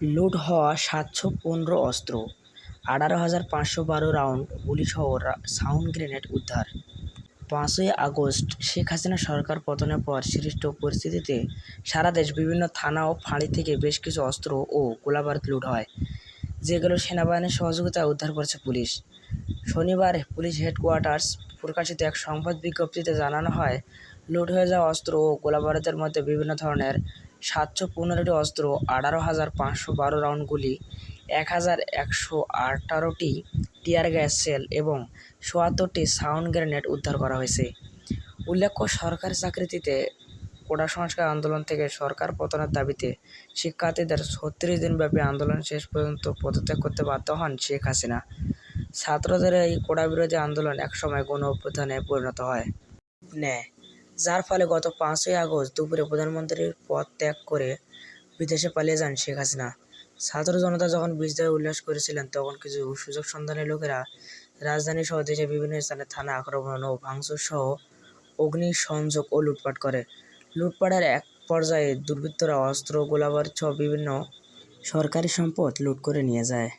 লুট হওয়া ৭১৫ অস্ত্র, ১৮,৫১২ রাউন্ড গুলিসহ সাউন্ড গ্রেনেড উদ্ধার। ৫ই আগস্ট শেখ হাসিনা সরকার পতনের পর সৃষ্ট পরিস্থিতিতে সারা দেশ বিভিন্ন থানা ও ফাঁড়ি থেকে বেশ কিছু অস্ত্র ও গোলাবারুদ লুট হয়, যেগুলো সেনাবাহিনীর সহযোগিতায় উদ্ধার করেছে পুলিশ। শনিবার পুলিশ হেডকোয়ার্টার্স প্রকাশিত এক সংবাদ বিজ্ঞপ্তিতে জানানো হয়, লুট হয়ে যাওয়া অস্ত্র ও গোলাবারুদের মধ্যে বিভিন্ন ধরনের ৭১৫টি অস্ত্র, ১৮,৫১২ রাউন্ড গুলি, ১,১১৮টি টিয়ার গ্যাস শেল এবং ৭৪টি সাউন্ড গ্রেনেড উদ্ধার করা হয়েছে। উল্লেখ্য, সরকারি চাকরিতে কোটা সংস্কার আন্দোলন থেকে সরকার পতনের দাবিতে শিক্ষার্থীদের ৩৬ দিনব্যাপী আন্দোলন শেষ পর্যন্ত পদত্যাগ করতে বাধ্য হন শেখ হাসিনা। ছাত্রদের এই কোটাবিরোধী আন্দোলন একসময় গণ-অভ্যুত্থানে পরিণত হয়, যার ফলে গত ৫ই আগস্ট দুপুরে প্রধানমন্ত্রীর পদ ত্যাগ করে বিদেশে পালিয়ে যান শেখ হাসিনা। ছাত্র জনতা যখন বিজয় উল্লাস করছিলেন, তখন কিছু সুযোগ সন্ধানী লোকেরা রাজধানীসহ দেশের বিভিন্ন স্থানে থানা আক্রমণ ও ভাঙচুর সহ অগ্নিসংযোগ ও লুটপাট করে। লুটপাটের এক পর্যায়ে দুর্বৃত্তরা অস্ত্র, গোলাবারুদ সহ বিভিন্ন সরকারি সম্পদ লুট করে নিয়ে যায়।